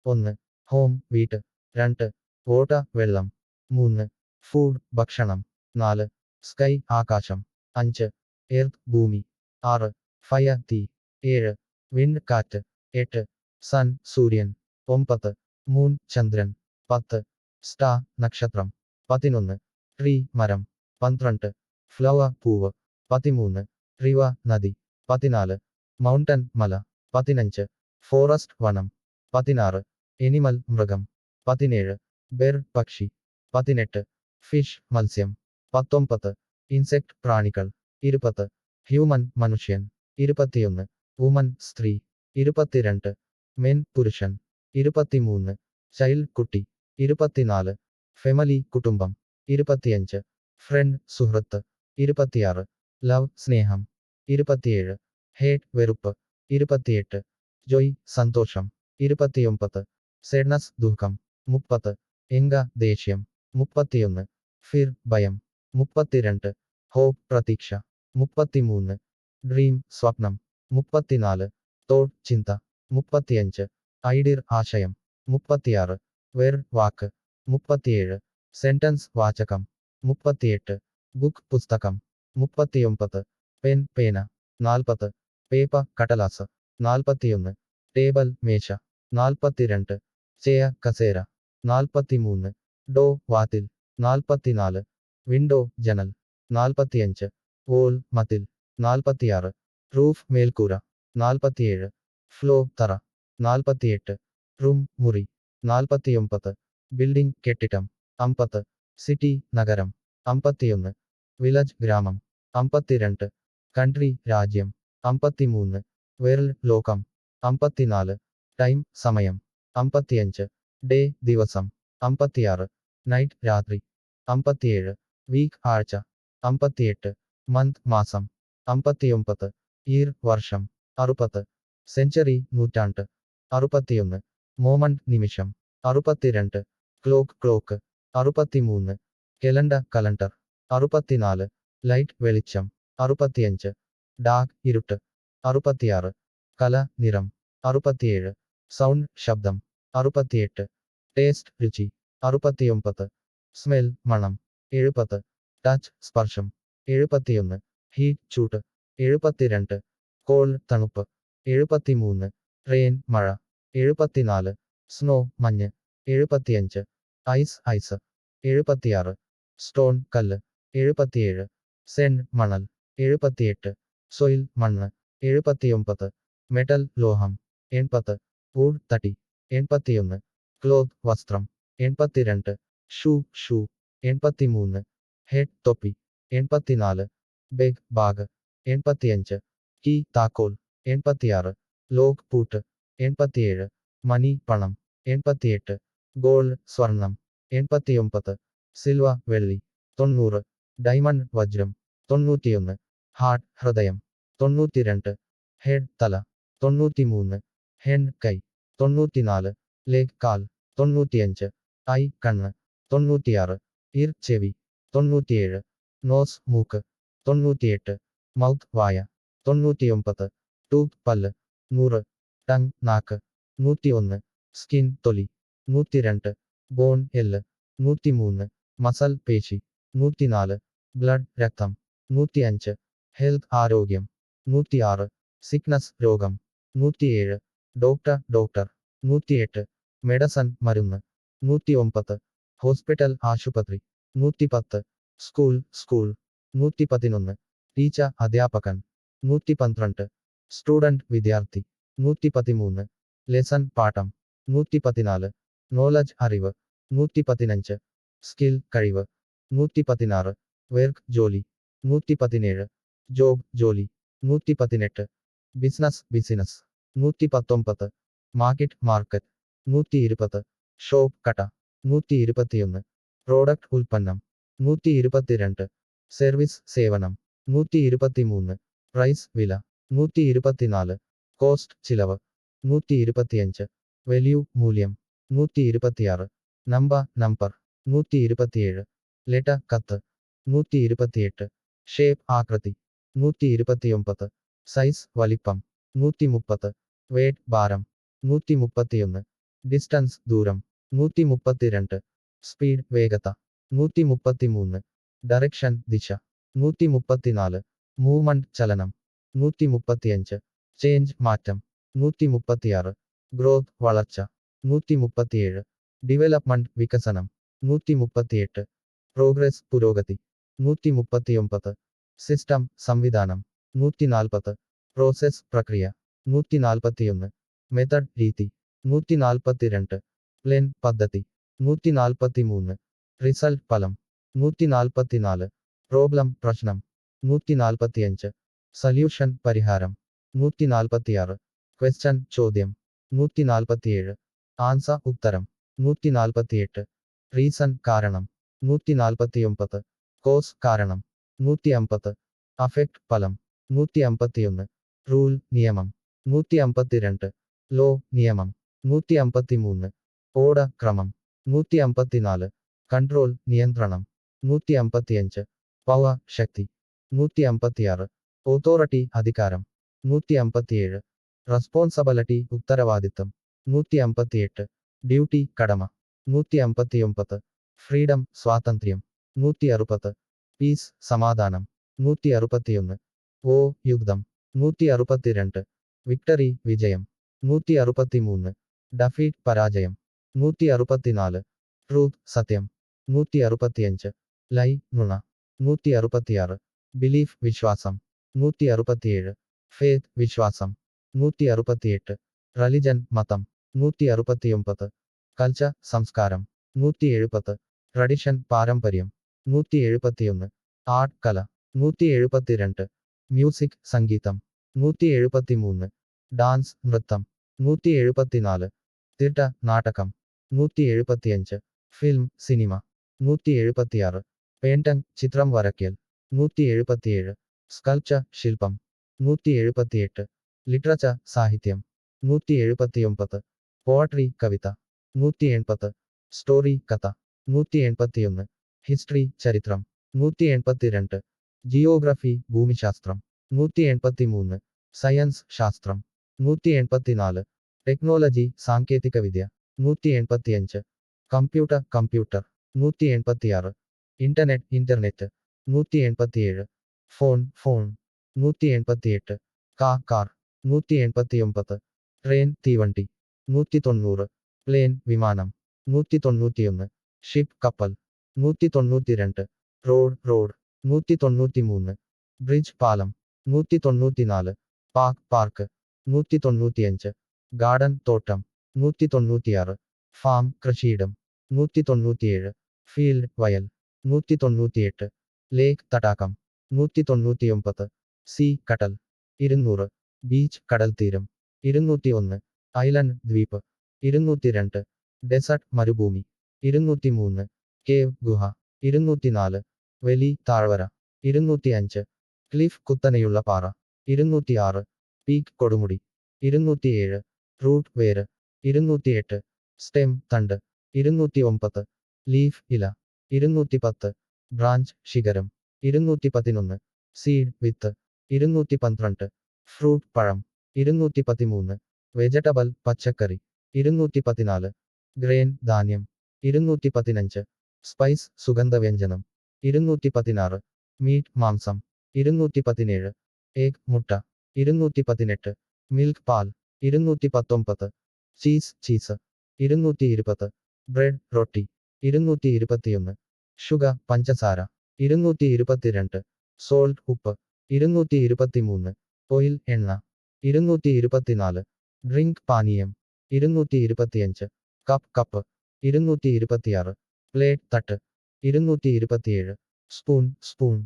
ഒന്ന് ഹോം വീട്ട്. 2 വോട്ട വെള്ളം. 3 ഫുഡ് ഭക്ഷണം. 4 സ്കൈ ആകാശം. 5 എർത്ത് ഭൂമി. 6 ഫയർ തീ. 7 വിൻഡ് കാറ്റ്. 8 സൺ സൂര്യൻ. 9 മൂൺ ചന്ദ്രൻ. 10 സ്റ്റാർ നക്ഷത്രം. 11 ട്രീ മരം. 12 ഫ്ലവർ പൂവ്. 13 റിവർ നദി. 14 മൗണ്ടൻ മല. 15 ഫോറസ്റ്റ് വനം. 16 എനിമൽ മൃഗം. 17 ബെർഡ് പക്ഷി. 18 ഫിഷ് മത്സ്യം. 19 ഇൻസെക്ട് പ്രാണികൾ. 20 ഹ്യൂമൻ മനുഷ്യൻ. 21 വുമൻ സ്ത്രീ. 22 മെൻ പുരുഷൻ. 23 ചൈൽഡ് കുട്ടി. 24 ഫെമിലി കുടുംബം. 25 ഫ്രണ്ട് സുഹൃത്ത്. 26 ലവ് സ്നേഹം. 27 ഹേറ്റ് വെറുപ്പ്. 28 ജോയ് സന്തോഷം. 29 സെഡ്നസ് ദുഃഖം. 30 എങ്ക ദേഷ്യം. 31 ഫിർ ഭയം. 32 ഹോപ്പ് പ്രതീക്ഷ. 33 ഡ്രീം സ്വപ്നം. 34 തോട്ട് ചിന്ത. 35 ഐഡിയർ ആശയം. 36 വെർഡ് വാക്ക്. 37 സെന്റൻസ് വാചകം. 38 ബുക്ക് പുസ്തകം. 39 പെൻ പേന. 40 പേപ്പർ കടലാസ്. 41 ടേബിൾ മേശ. 42 ചെയർ കസേര. 43 ഡോ വാതിൽ. 44 വിൻഡോ ജനൽ. 45 വോൾ മതിൽ. 46 റൂഫ് മേൽക്കൂര. 47 ഫ്ലോർ തറ. 48 റൂം മുറി. 49 ബിൽഡിംഗ് കെട്ടിടം. 50 സിറ്റി നഗരം. 51 വില്ലേജ് ഗ്രാമം. 52 കൺട്രി രാജ്യം. 53 വേൾഡ് ലോകം. 54 ടൈം സമയം. 55 ഡേ ദിവസം. 56 നൈറ്റ് രാത്രി. 57 വീക്ക് ആഴ്ച. 58 മന്ത് മാസം. 59 ഇയർ വർഷം. 60 സെഞ്ചുറി നൂറ്റാണ്ട്. 61 മോമന്റ് നിമിഷം. 62 ക്ലോക്ക്. 63 calendar calendar. 64 ലൈറ്റ് വെളിച്ചം. 65 ഡാർക്ക് ഇരുട്ട്. 66 കല നിറം. 67 സൗണ്ട് ശബ്ദം. 68 ടേസ്റ്റ് രുചി. 69 സ്മെൽ മണം. 70 ടച്ച് സ്പർശം. 71 ഹീറ്റ് ചൂട്. 72 കോൾ തണുപ്പ്. 73 റെയിൻ മഴ. 74 സ്നോ മഞ്ഞ്. 75 ഐസ്. 76 സ്റ്റോൺ കല്ല്. 77 സെൻഡ് മണൽ. 78 സോയിൽ മണ്ണ്. 79 മെറ്റൽ ലോഹം. 80 വുഡ് തടി. 81 ക്ലോത്ത് വസ്ത്രം. 82 ഷൂ. 83 ഹെഡ് തൊപ്പി. 84 ബെഗ് ബാഗ്. 85 കീ താക്കോൽ. 86 ലോക്ക് പൂട്ട്. 87 മണി പണം. 88 ഗോൾഡ് സ്വർണം. 89 സിൽവർ വെള്ളി. 90 ഡയമണ്ട് വജ്രം. 91 ഹാർട്ട് ഹൃദയം. 92 ഹെഡ് തല. 93 ഹെഡ് കൈ. 94 ലെഗ് കാൽ. 95 ഐ കണ്ണ്. 96 ഇർ ചെവി. 97 നോസ് മൂക്ക്. 98 മൗത്ത് വായ. 99 ടൂത്ത് പല്ല്. 100 ടങ് നാക്ക്. 101 സ്കിൻ തൊലി. 102 ബോൺ എല്ല്. 103 മസൽ പേശി. 104 ബ്ലഡ് രക്തം. 105 ഹെൽത്ത് ആരോഗ്യം. 106 സിക്നസ് രോഗം. 107 ഡോക്ടർ. 108 മെഡിസൺ മരുന്ന്. 109 ഹോസ്പിറ്റൽ ആശുപത്രി. 110 സ്കൂൾ. 111 ടീച്ചർ അധ്യാപകൻ. 112 സ്റ്റുഡന്റ് വിദ്യാർത്ഥി. 113 ലെസൺ പാഠം. 114 നോളജ് അറിവ്. 115 സ്കിൽ കഴിവ്. 116 വർക്ക് ജോലി. 117 ജോബ് ജോലി. 118 ബിസിനസ്. 119 മാർക്കറ്റ്. 120 ഷോപ്പ് കട. 121 പ്രോഡക്റ്റ് ഉൽപ്പന്നം. 122 സർവീസ് സേവനം. 123 പ്രൈസ് വില. 124 കോസ്റ്റ് ചിലവ്. 125 വാല്യൂ മൂല്യം. 126 നമ്പർ. 127 ലെറ്റർ കത്ത്. 128 ഷേപ്പ് ആകൃതി. 129 സൈസ് വലിപ്പം. 130 വെയ്റ്റ് ഭാരം. 131 ഡിസ്റ്റൻസ് ദൂരം 132. സ്പീഡ് വേഗത 133. ഡയറക്ഷൻ ദിശ 134. മൂവ്മെന്റ് ചലനം 135. ചേഞ്ച് മാറ്റം 136. ഗ്രോത്ത് വളർച്ച 137. ഡെവലപ്മെന്റ് വികസനം 138. പ്രോഗ്രസ് പുരോഗതി 139. സിസ്റ്റം സംവിധാനം 140. പ്രോസസ് പ്രക്രിയ 141. മെത്തഡ് രീതി 142. പ്ലാൻ പദ്ധതി 143. റിസൾട്ട് ഫലം 144. പ്രോബ്ലം പ്രശ്നം 145. സൊല്യൂഷൻ പരിഹാരം 146. ക്വസ്റ്റ്യൻ ചോദ്യം 147. ആൻസർ ഉത്തരം 148. റീസൺ കാരണം 149. കോസ് കാരണം 150. അഫക്റ്റ് ഫലം 151. റൂൾ നിയമം 152. ലോ നിയമം 153. ഓർഡർ ക്രമം 154. കൺട്രോൾ നിയന്ത്രണം 155. പവർ ശക്തി 156. ഓതോറിറ്റി അധികാരം 157. റെസ്പോൺസിബിലിറ്റി ഉത്തരവാദിത്തം 158. ഡ്യൂട്ടി കടമ 159. ഫ്രീഡം സ്വാതന്ത്ര്യം 160. പീസ് സമാധാനം 161. ഓ യുദ്ധം 162. വിക്ടറി വിജയം 163. ഡഫീറ്റ് പരാജയം 164. ട്രൂത്ത് സത്യം 165. ലൈ നുണ 166. ബിലീഫ് വിശ്വാസം 167. ഫേത്ത് വിശ്വാസം 168. റിലിജൻ മതം 169. കൾച്ചർ സംസ്കാരം 170. ട്രഡിഷൻ പാരമ്പര്യം 171. ആർട്ട് കല 172. മ്യൂസിക് സംഗീതം 173. ഡാൻസ് നൃത്തം 174. തിട്ട നാടകം 175. Film cinema 176. പെയിന്റിംഗ് ചിത്രം വരയ്ക്കൽ 177. സ്കൾപ്ചർ ശില്പം 178. ലിറ്ററേച്ചർ സാഹിത്യം 179. പോയട്രി കവിത 180. സ്റ്റോറി കഥ 181. ഹിസ്റ്ററി ചരിത്രം 182. ജിയോഗ്രഫി ഭൂമിശാസ്ത്രം 183. സയൻസ് ശാസ്ത്രം 184. ടെക്നോളജി സാങ്കേതികവിദ്യ 185. Computer 186. Internet 187. Phone 188. Car 189. Train തീവണ്ടി 190. പ്ലെയിൻ വിമാനം 191. ഷിപ്പ് കപ്പൽ 192. റോഡ് 193. ബ്രിഡ്ജ് പാലം 194. പാർക്ക് 195. ഗാർഡൻ തോട്ടം 196. ഫാം കൃഷിയിടം 197. ഫീൽഡ് വയൽ 198. ലേക്ക് തടാകം 199. സീ കടൽ 200. ബീച്ച് കടൽത്തീരം 201. ഐലൻഡ് ദ്വീപ് 202. ഡെസർട്ട് മരുഭൂമി 203. കേവ് ഗുഹ 204. വലി താഴ്വര 205. ക്ലിഫ് കുത്തനെയുള്ള പാറ 206. പീക്ക് കൊടുമുടി 207. റൂട്ട് വേര് 208. സ്റ്റെം തണ്ട് 209. ലീഫ് ഇല 210. ബ്രാഞ്ച് ശിഖരം 211. സീഡ് വിത്ത് 212. ഫ്രൂട്ട് പഴം 213. വെജിറ്റബിൾ പച്ചക്കറി 214. ഗ്രെയിൻ ധാന്യം 215. സ്പൈസ് സുഗന്ധവ്യഞ്ജനം 216. മീറ്റ് മാംസം 217. എഗ് മുട്ട 218. മിൽക്ക് പാൽ 219. ചീസ് 220. ബ്രെഡ് റൊട്ടി 221. ഷുഗർ പഞ്ചസാര 222. സോൾട്ട് ഉപ്പ് 223. ഓയിൽ എണ്ണ 224. ഡ്രിങ്ക് പാനീയം 225. കപ്പ് 226. പ്ലേറ്റ് തട്ട് 227. സ്പൂൺ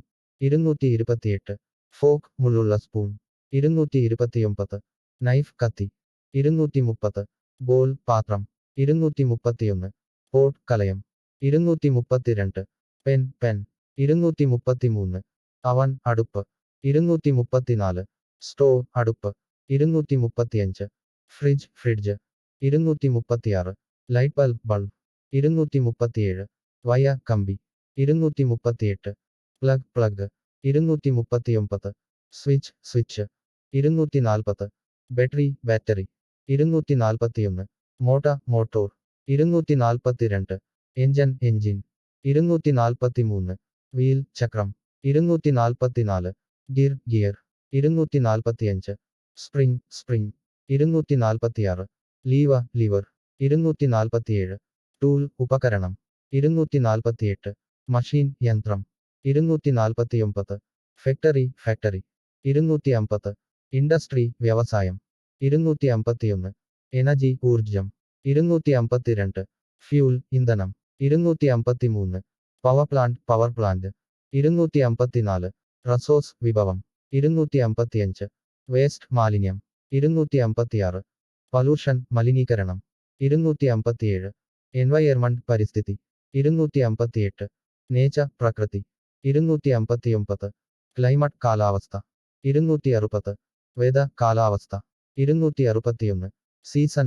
228. ഫോർക്ക് മുള്ളുള്ള സ്പൂൺ 229. നൈഫ് കത്തി 230. ബോൾ പാത്രം 231. പോട്ട് കലയം 232. പെൻ 233. അവൻ അടുപ്പ് 234. സ്റ്റോവ് അടുപ്പ് 235. ഫ്രിഡ്ജ് 236. Light bulb 237. വയർ കമ്പി 238. Plug 239. Switch 240. Battery 241. Motor 242. Engine 243. Wheel ചക്രം 244. ഗിയർ 245. സ്പ്രിംഗ് 246. ലിവർ 247. ടൂൾ ഉപകരണം 248. മഷീൻ യന്ത്രം 249. ഫാക്ടറി 250. ഇൻഡസ്ട്രി വ്യവസായം 251. എനർജി ഊർജം 252. ഫ്യൂൽ ഇന്ധനം 253. Power plant 254. റിസോഴ്സ് വിഭവം 255. വേസ്റ്റ് മാലിന്യം 256. പൊല്യൂഷൻ മലിനീകരണം 257. എൻവയർമെന്റ് പരിസ്ഥിതി 258. നേച്ചർ പ്രകൃതി 259. ക്ലൈമറ്റ് കാലാവസ്ഥ 260. വെതർ കാലാവസ്ഥ 261. സീസൺ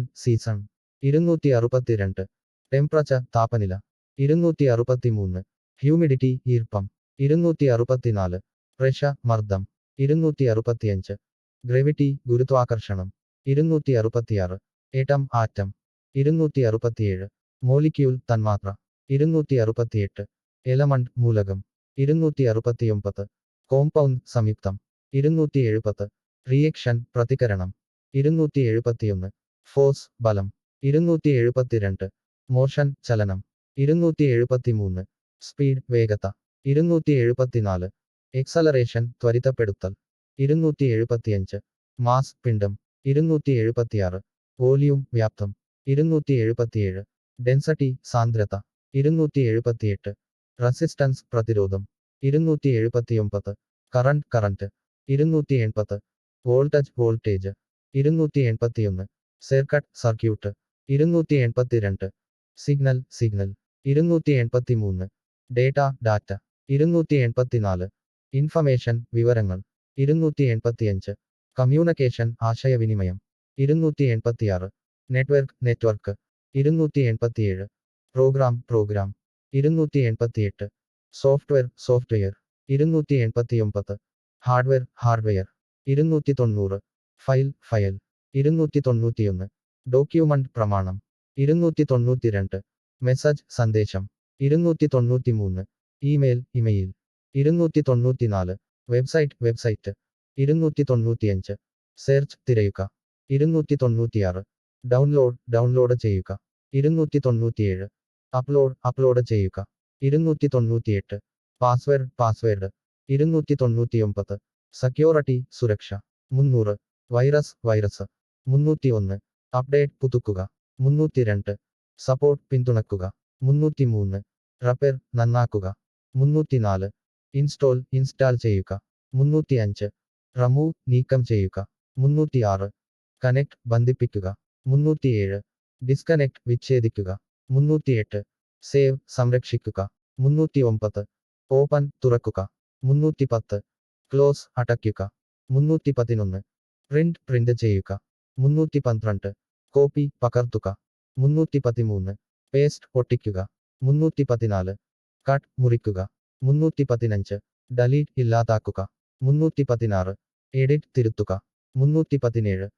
262. ടെമ്പറേച്ചർ താപനില 263. ഹ്യൂമിഡിറ്റി ഈർപ്പം 264. പ്രഷർ മർദ്ദം 265. ഗ്രാവിറ്റി ഗുരുത്വാകർഷണം 266. ആറ്റം 267. മോളിക്യൂൾ തന്മാത്ര 268. എലമെന്റ് മൂലകം 269. കോമ്പൗണ്ട് സംയുക്തം 270. റിയാക്ഷൻ പ്രതികരണം 271. ഫോഴ്സ് ബലം 272. മോഷൻ ചലനം 273. സ്പീഡ് വേഗത 274. എക്സലറേഷൻ ത്വരിതപ്പെടുത്തൽ 275. മാസ് പിണ്ഡം 276. വോള്യൂം വ്യാപ്തം 277. ഡെൻസിറ്റി സാന്ദ്രത 278. റെസിസ്റ്റൻസ് പ്രതിരോധം 279. Current 280. Voltage 281. Circuit 282. Signal 283. Data 284. Information വിവരങ്ങൾ 285. കമ്മ്യൂണിക്കേഷൻ ആശയവിനിമയം 286. Network 287. Program 288. Software 289. Hardware 290. File 291. Document പ്രമാണം 292. മെസ്സേജ് സന്ദേശം 293. ഇമെയിൽ 294. വെബ്സൈറ്റ് 295. സെർച്ച് തിരയുക 296. ഡൗൺലോഡ് ചെയ്യുക 297. അപ്ലോഡ് ചെയ്യുക 298. പാസ്വേഡ് 299. സെക്യൂരിറ്റി സുരക്ഷ 300. വൈറസ് 301. അപ്ഡേറ്റ് പുതുക്കുക 302. സപ്പോർട്ട് പിന്തുണക്കുക 303. റിപ്പയർ നന്നാക്കുക 304. ഇൻസ്റ്റാൾ ചെയ്യുക 305. റിമൂവ് നീക്കം ചെയ്യുക 306. കണക്ട് ബന്ധിപ്പിക്കുക 307. ഡിസ്കണക്ട് വിച്ഛേദിക്കുക 308. സേവ് സംരക്ഷിക്കുക 309. ഓപ്പൺ തുറക്കുക 310. ക്ലോസ് അടയ്ക്കുക 311. പ്രിന്റ് ചെയ്യുക 312. കോപ്പി പകർത്തുക 313. പേസ്റ്റ് ഒട്ടിക്കുക 314. കട്ട് മുറിക്കുക 315. ഡലീറ്റ് ഇല്ലാതാക്കുക 316. എഡിറ്റ് തിരുത്തുക 317.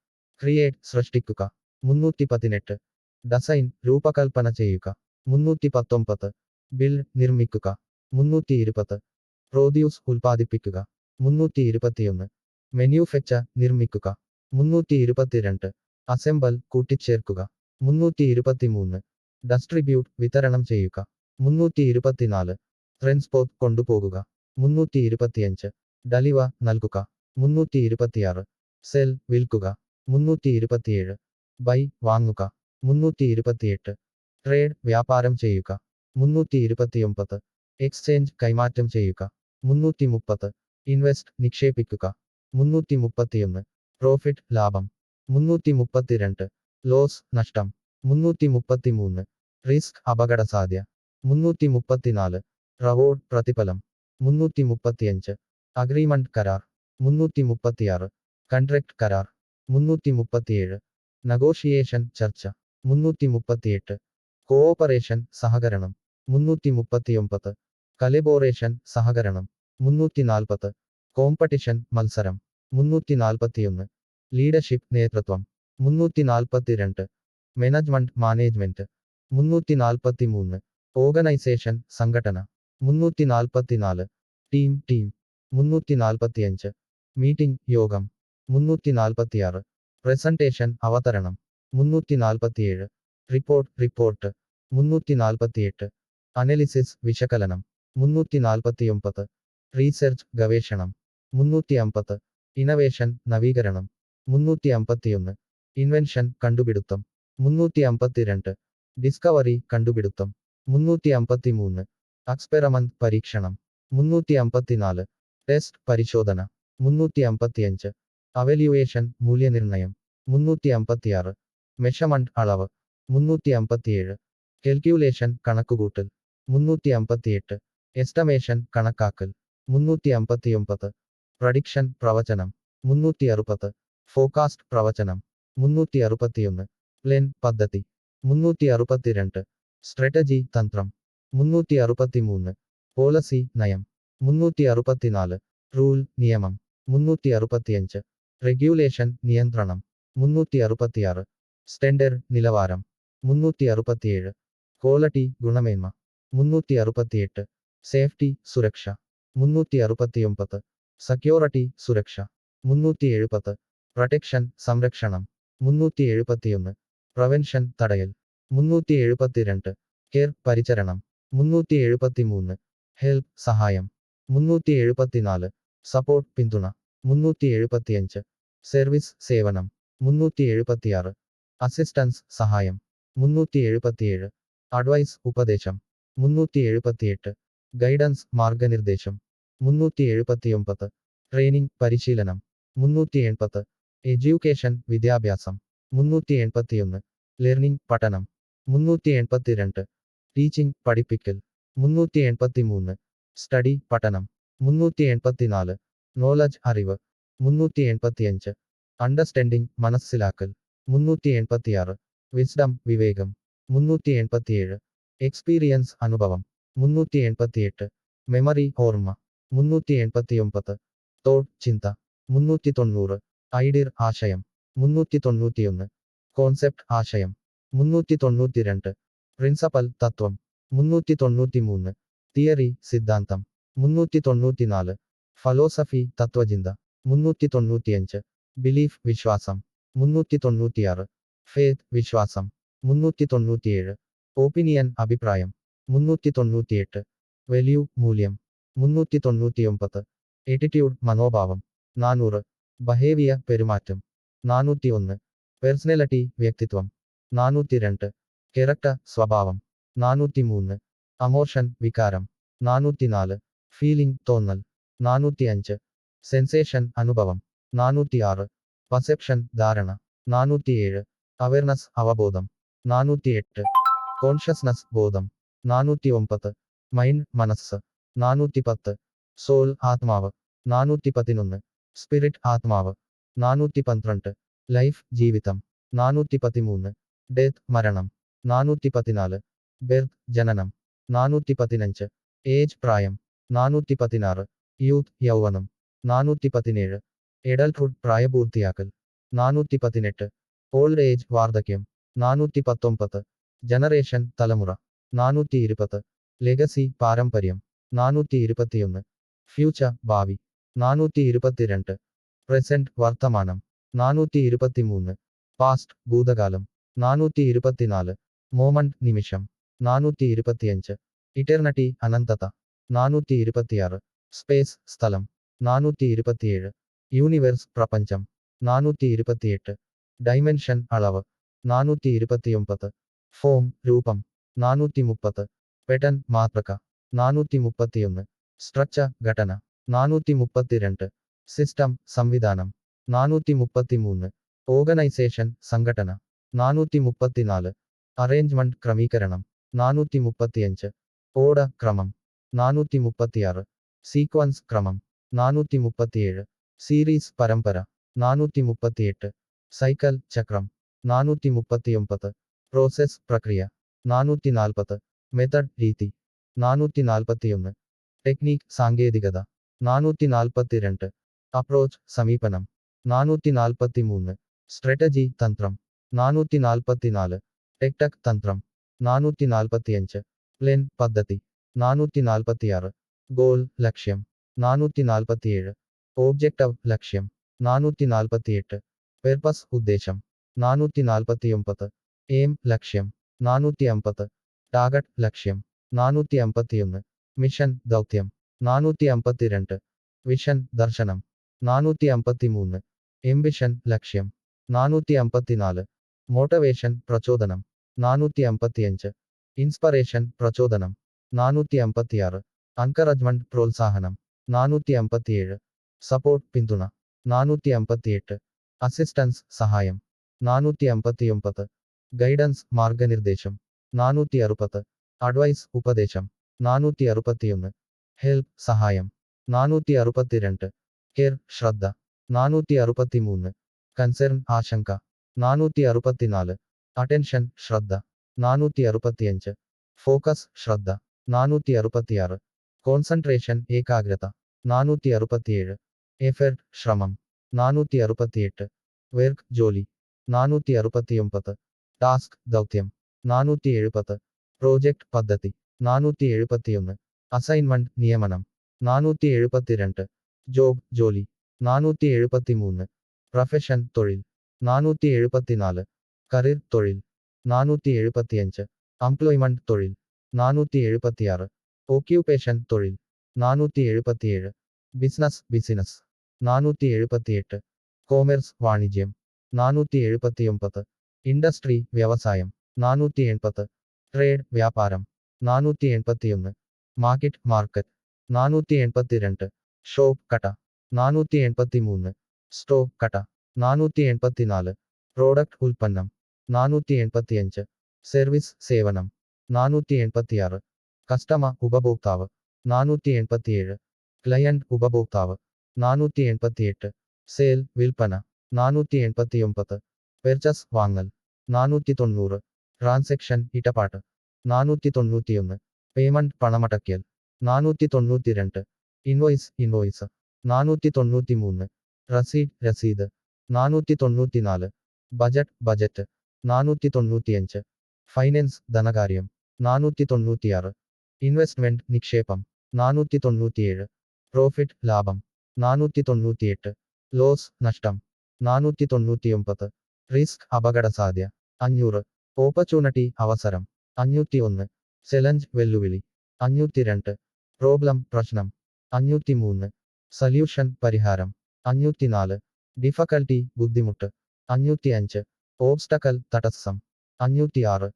ക്രിയേറ്റ് സൃഷ്ടിക്കുക 318. ഡിസൈൻ രൂപകൽപ്പന ചെയ്യുക 319. ബിൽഡ് നിർമ്മിക്കുക 320. പ്രൊഡ്യൂസ് ഉൽപ്പാദിപ്പിക്കുക 321. മാനുഫാക്ചർ നിർമ്മിക്കുക 322. അസംബിൾ കൂട്ടിച്ചേർക്കുക 323. ഡിസ്ട്രിബ്യൂട്ട് വിതരണം ചെയ്യുക 324. ട്രാൻസ്പോർട്ട് കൊണ്ടുപോകുക 325. ഡെലിവർ നൽകുക 326. സെൽ വിൽക്കുക 327. ബൈ വാങ്ങുക 328. ട്രേഡ് വ്യാപാരം ചെയ്യുക 329. എക്സ്ചേഞ്ച് കൈമാറ്റം ചെയ്യുക 330. ഇൻവെസ്റ്റ് നിക്ഷേപിക്കുക 331. പ്രോഫിറ്റ് ലാഭം 332. ലോസ് നഷ്ടം 333. റിസ്ക് അപകടസാധ്യത 334. റവോർഡ് പ്രതിഫലം 335. അഗ്രിമെന്റ് കരാർ 336. കൺട്രാക്ട് കരാർ 337. നെഗോഷിയേഷൻ ചർച്ച 338. കോഓപ്പറേഷൻ സഹകരണം 339. കലബോറേഷൻ സഹകരണം 340. കോമ്പറ്റിഷൻ മത്സരം 341. ലീഡർഷിപ്പ് നേതൃത്വം 342. മാനേജ്മെന്റ്. 343. ഓർഗനൈസേഷൻ സംഘടന. 344. ടീം 345. മീറ്റിംഗ് യോഗം. 346. പ്രസന്റേഷൻ അവതരണം. 347. റിപ്പോർട്ട് 348. അനലിസിസ് വിശകലനം. 349. റീസെർച്ച് ഗവേഷണം. 350. ഇന്നവേഷൻ നവീകരണം. 351. ഇൻവെൻഷൻ കണ്ടുപിടുത്തം. 352. ഡിസ്കവറി കണ്ടുപിടുത്തം. 353. എക്സ്പെരിമെന്റ് പരീക്ഷണം. 354. ടെസ്റ്റ് പരിശോധന. 355. അവല്യൂവേഷൻ മൂല്യനിർണ്ണയം. 356. മെഷർമെന്റ് അളവ്. 357. കെൽക്യുലേഷൻ കണക്കുകൂട്ടൽ. 358. എസ്റ്റിമേഷൻ കണക്കാക്കൽ. 359. പ്രഡിക്ഷൻ പ്രവചനം. 360. ഫോക്കാസ്റ്റ് പ്രവചനം. 361. പ്ലാൻ പദ്ധതി. 362. സ്ട്രാറ്റജി തന്ത്രം. 363. പോളിസി നയം. 364. റൂൾ നിയമം. 365. റെഗുലേഷൻ നിയന്ത്രണം. 366. സ്റ്റാൻഡേർഡ് നിലവാരം. 367. ക്വാളിറ്റി ഗുണമേന്മ. 368. സേഫ്റ്റി സുരക്ഷ. 369. സെക്യൂരിറ്റി സുരക്ഷ. 370. പ്രൊട്ടക്ഷൻ സംരക്ഷണം. 371. പ്രിവെൻഷൻ തടയൽ. 372. കെയർ പരിചരണം. 373. ഹെൽപ്പ് സഹായം. 374. സപ്പോർട്ട് പിന്തുണ. 375. സർവീസ് സേവനം. 376. അസിസ്റ്റൻസ് സഹായം. 377. അഡ്വൈസ് ഉപദേശം. 378. ഗൈഡൻസ് മാർഗനിർദ്ദേശം. 379. ട്രെയിനിംഗ് പരിശീലനം. 380. എഡ്യൂക്കേഷൻ വിദ്യാഭ്യാസം. 381. ലേണിംഗ് പഠനം. 382. ടീച്ചിംഗ് പഠിപ്പിക്കൽ. 383. സ്റ്റഡി പഠനം. 384. നോളജ് അറിവ്. 385. അണ്ടർസ്റ്റാൻഡിംഗ് മനസ്സിലാക്കൽ. 386. വിസ്ഡം വിവേകം. 387. എക്സ്പീരിയൻസ് അനുഭവം. 388. മെമ്മറി ഓർമ്മ. 389. തോട്ട് ചിന്ത. 390. ഐഡിയ ആശയം. 391. കോൺസെപ്റ്റ് ആശയം. 392. പ്രിൻസിപ്പൽ തത്വം. 393. തിയറി സിദ്ധാന്തം. 394. ഫിലോസഫി തത്വചിന്ത. 395. ബിലീഫ് വിശ്വാസം. 396. ഫെയ്ത്ത് വിശ്വാസം. 397. ഒപ്പീനിയൻ അഭിപ്രായം. 398. വാല്യൂ മൂല്യം. 399. എറ്റിറ്റ്യൂഡ് മനോഭാവം. 400. ബഹേവിയർ പെരുമാറ്റം. 401. പേഴ്സണാലിറ്റി വ്യക്തിത്വം. 402. ക്യാരക്ടർ സ്വഭാവം. 403. അമോഷൻ വികാരം. 404. ഫീലിംഗ് തോന്നൽ. 405. സെൻസേഷൻ അനുഭവം. 406. പെർസെപ്ഷൻ ധാരണ. 407. അവയർനെസ് അവബോധം. 408. കോൺഷ്യസ്നസ് ബോധം. 409. മൈൻഡ് മനസ്സ്. 410. സോൾ ആത്മാവ്. 411. സ്പിരിറ്റ് ആത്മാവ്. 412. ലൈഫ് ജീവിതം. 413. ഡെത്ത് മരണം. 414. ബെർത്ത് ജനനം. 415. ഏജ് പ്രായം. 416. യൂത്ത് യൗവനം. 417. എഡൽട്ട്ഹുഡ് പ്രായപൂർത്തിയാക്കൽ. 418. ഓൾഡ് ഏജ് വാർദ്ധക്യം. 419. ജനറേഷൻ തലമുറ. 420. ലെഗസി പാരമ്പര്യം. 421. ഫ്യൂച്ചർ ഭാവി. 422. പ്രസന്റ് വർത്തമാനം. 423. പാസ്റ്റ് ഭൂതകാലം. 424. മോമന്റ് നിമിഷം. 425. ഇറ്റർണിറ്റി അനന്തത. 426. സ്പേസ് സ്ഥലം. 427. യൂണിവേഴ്സ് പ്രപഞ്ചം. 428. ഡൈമെൻഷൻ അളവ്. 429. ഫോം രൂപം. 430. പെട്ടൺ മാതൃക. 431. സ്ട്രക്ചർ ഘടന. 432. സിസ്റ്റം സംവിധാനം. 433. ഓർഗനൈസേഷൻ സംഘടന. 434. അറേഞ്ച്മെന്റ് ക്രമീകരണം. 435. ഓർഡർ ക്രമം. 436. സീക്വൻസ് ക്രമം. 437. സീരീസ് പരമ്പര. 438. സൈക്കിൾ ചക്രം. 439. പ്രോസസ് പ്രക്രിയ. 440. മെത്തഡ് രീതി. 441. ടെക്നിക് സാങ്കേതികത. 442. അപ്രോച്ച് സമീപനം. 443. സ്ട്രാറ്റജി തന്ത്രം. 444 ടെക്ടക് തന്ത്രം 445 പ്ലെൻ പദ്ധതി 446 ഗോൾ ലക്ഷ്യം 447 ഓബ്ജക്റ്റീവ് ലക്ഷ്യം 448 പെർപ്പസ് ഉദ്ദേശം 449 എയിം ലക്ഷ്യം 450 ടാർഗറ്റ് ലക്ഷ്യം 451 മിഷൻ ദൗത്യം 452 വിഷൻ ദർശനം 453 എംബിഷൻ ലക്ഷ്യം 454 മോട്ടിവേഷൻ പ്രചോദനം 455 ഇൻസ്പറേഷൻ പ്രചോദനം 456 അൻകറേജ്മെന്റ് പ്രോത്സാഹനം 457 സപ്പോർട്ട് പിന്തുണ 458 അസിസ്റ്റൻസ് സഹായം 459 ഗൈഡൻസ് മാർഗനിർദ്ദേശം 460 അഡ്വൈസ് ഉപദേശം 461 ഹെൽപ്പ് സഹായം 462 കെയർ ശ്രദ്ധ 463 കൺസേൺ ആശങ്ക 464 അറ്റൻഷൻ ശ്രദ്ധ 465 ഫോക്കസ് ശ്രദ്ധ 466 കോൺസെൻട്രേഷൻ ഏകാഗ്രത 467 എഫേർട്ട് ശ്രമം 468 വർക്ക് ജോലി 469 ടാസ്ക് ദൗത്യം 470 പ്രോജക്ട് പദ്ധതി 471 അസൈൻമെന്റ് നിയമനം 472 ജോബ് ജോലി 473 പ്രൊഫഷൻ തൊഴിൽ 474 കരിയർ തൊഴിൽ 475 എംപ്ലോയ്മെന്റ് തൊഴിൽ 476 ഓക്യുപേഷൻ തൊഴിൽ 477 ബിസിനസ് 478 കോമേഴ്സ് വാണിജ്യം 479 ഇൻഡസ്ട്രി വ്യവസായം 480 ട്രേഡ് വ്യാപാരം 481 മാർക്കറ്റ് 482 ഷോപ്പ് കട 483 സ്റ്റോക്ക് കട 484 പ്രോഡക്റ്റ് ഉൽപ്പന്നം 485 സർവീസ് സേവനം 486 കസ്റ്റമർ ഉപഭോക്താവ് 487 ക്ലയന്റ് ഉപഭോക്താവ് 488 സെയിൽ വിൽപ്പന 489 പെർച്ചസ് വാങ്ങൽ 490 ട്രാൻസാക്ഷൻ ഇടപാട് 491 പേയ്മെന്റ് പണമടയ്ക്കൽ 492 ഇൻവോയ്സ് 493 രസീത് 494 ബജറ്റ് 495 ഫൈനാൻസ് ധനകാര്യം 496 ഇൻവെസ്റ്റ്മെന്റ് നിക്ഷേപം 497 പ്രോഫിറ്റ് ലാഭം 498 ലോസ് നഷ്ടം 499 റിസ്ക് അപകടസാധ്യത 500 ഓപ്പർച്യൂണിറ്റി അവസരം 501 ചലഞ്ച് വെല്ലുവിളി 502 പ്രോബ്ലം പ്രശ്നം 503 സൊല്യൂഷൻ പരിഹാരം 504 ഡിഫിക്കൽട്ടി ബുദ്ധിമുട്ട് 505 ഓബ്സ്റ്റക്കൽ തടസ്സം 506